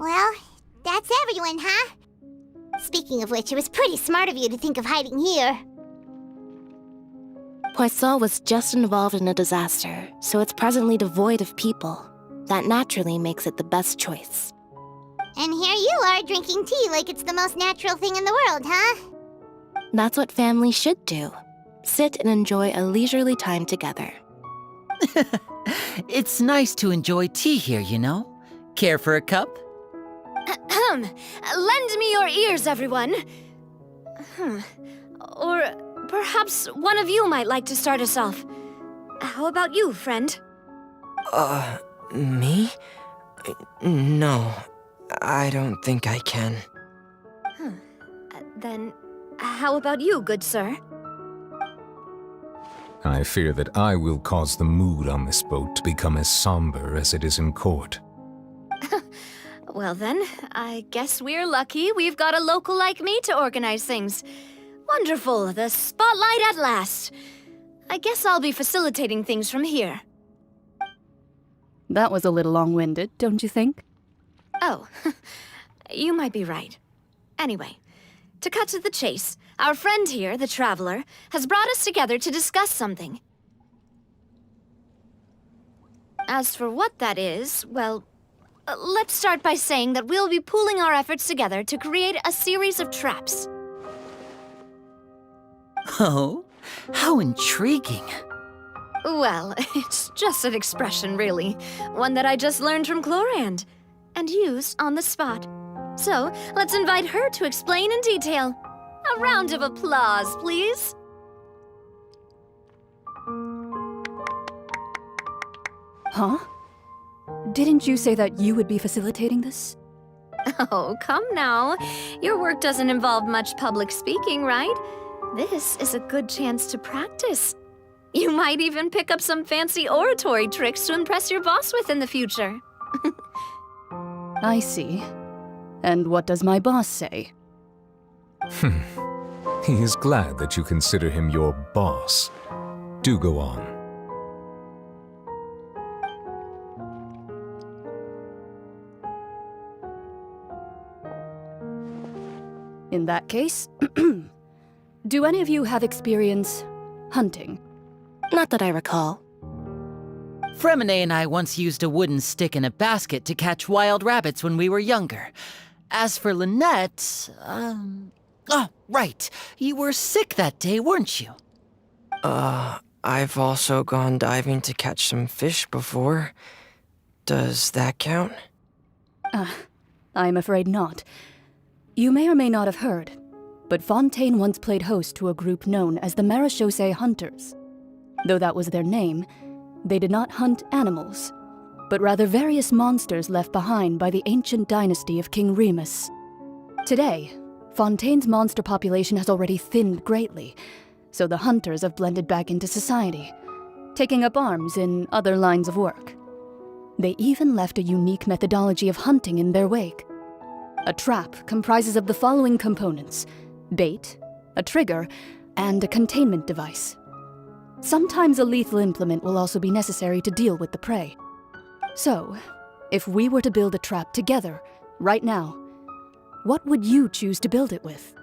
Well, that's everyone, huh? Speaking of which, it was pretty smart of you to think of hiding here. Poisson was just involved in a disaster, so it's presently devoid of people. That naturally makes it the best choice. And here you are drinking tea like it's the most natural thing in the world, huh? That's what families should do. Sit and enjoy a leisurely time together. It's nice to enjoy tea here, you know? Care for a cup? Lend me your ears, everyone. Or perhaps one of you might like to start us off. How about you, friend? Me? No, I don't think I can. Then, how about you, good sir? I fear that I will cause the mood on this boat to become as somber as it is in court. Well then, I guess we're lucky we've got a local like me to organize things. Wonderful, the spotlight at last. I guess I'll be facilitating things from here. That was a little long-winded, don't you think? Oh, you might be right. Anyway, to cut to the chase, our friend here, the Traveler, has brought us together to discuss something. As for what that is, well, let's start by saying that we'll be pooling our efforts together to create a series of traps. Oh, how intriguing. Well, it's just an expression, really. One that I just learned from Chlorand, and used on the spot. So, let's invite her to explain in detail. A round of applause, please. Huh? Didn't you say that you would be facilitating this? Oh, come now. Your work doesn't involve much public speaking, right? This is a good chance to practice. You might even pick up some fancy oratory tricks to impress your boss with in the future. I see. And what does my boss say? He is glad that you consider him your boss. Do go on. In that case, do any of you have experience hunting? Not that I recall. Fremine and I once used a wooden stick in a basket to catch wild rabbits when we were younger. As for Lynette, Oh, right. You were sick that day, weren't you? I've also gone diving to catch some fish before. Does that count? I'm afraid not. You may or may not have heard, but Fontaine once played host to a group known as the Marechaussee Hunters. Though that was their name, they did not hunt animals, but rather various monsters left behind by the ancient dynasty of King Remus. Today, Fontaine's monster population has already thinned greatly, so the hunters have blended back into society, taking up arms in other lines of work. They even left a unique methodology of hunting in their wake. A trap comprises of the following components: bait, a trigger, and a containment device. Sometimes a lethal implement will also be necessary to deal with the prey. So, if we were to build a trap together, right now, what would you choose to build it with?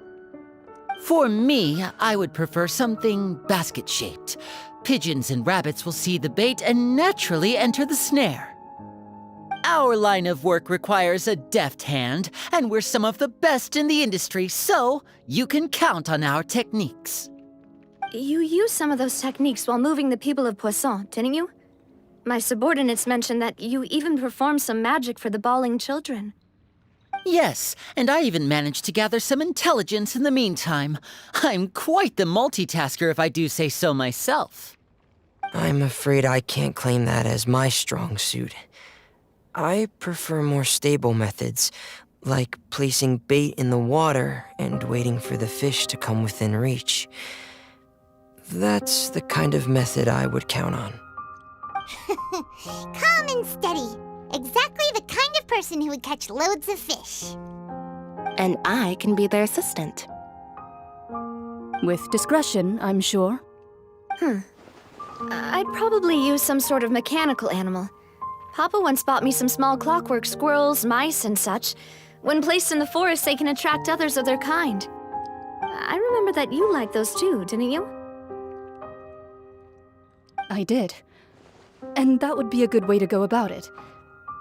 For me, I would prefer something basket-shaped. Pigeons and rabbits will see the bait and naturally enter the snare. Our line of work requires a deft hand, and we're some of the best in the industry, so you can count on our techniques. You used some of those techniques while moving the people of Poisson, didn't you? My subordinates mentioned that you even performed some magic for the bawling children. Yes, and I even managed to gather some intelligence in the meantime. I'm quite the multitasker if I do say so myself. I'm afraid I can't claim that as my strong suit. I prefer more stable methods, like placing bait in the water and waiting for the fish to come within reach. That's the kind of method I would count on. Calm and steady. Exactly the kind of person who would catch loads of fish. And I can be their assistant. With discretion, I'm sure. I'd probably use some sort of mechanical animal. Papa once bought me some small clockwork squirrels, mice, and such. When placed in the forest, they can attract others of their kind. I remember that you liked those too, didn't you? I did. And that would be a good way to go about it.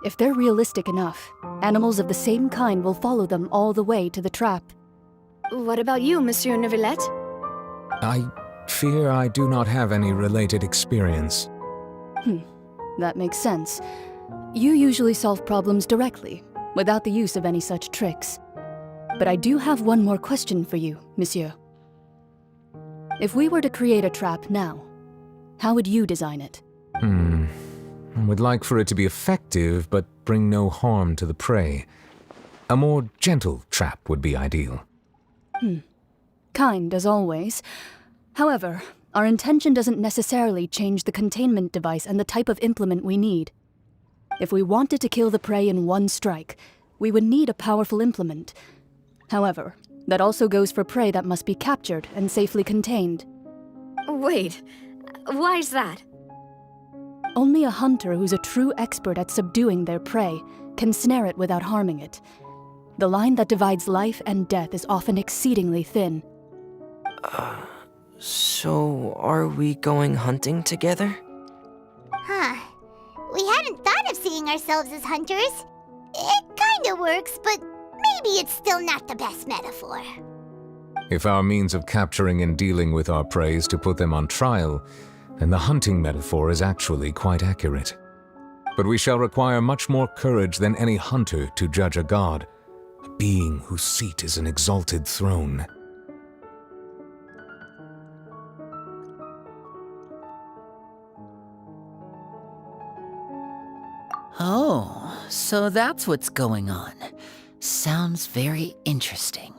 If they're realistic enough, animals of the same kind will follow them all the way to the trap. What about you, Monsieur Neuvillette? I fear I do not have any related experience. That makes sense. You usually solve problems directly, without the use of any such tricks. But I do have one more question for you, Monsieur. If we were to create a trap now, how would you design it? I would like for it to be effective, but bring no harm to the prey. A more gentle trap would be ideal. Kind, as always. However, our intention doesn't necessarily change the containment device and the type of implement we need. If we wanted to kill the prey in one strike, we would need a powerful implement. However, that also goes for prey that must be captured and safely contained. Wait, why's that? Only a hunter who's a true expert at subduing their prey can snare it without harming it. The line that divides life and death is often exceedingly thin. So are we going hunting together? Huh. We hadn't thought of seeing ourselves as hunters. It kinda works, but maybe it's still not the best metaphor. If our means of capturing and dealing with our prey is to put them on trial, then the hunting metaphor is actually quite accurate. But we shall require much more courage than any hunter to judge a god, a being whose seat is an exalted throne. Oh, so that's what's going on. Sounds very interesting.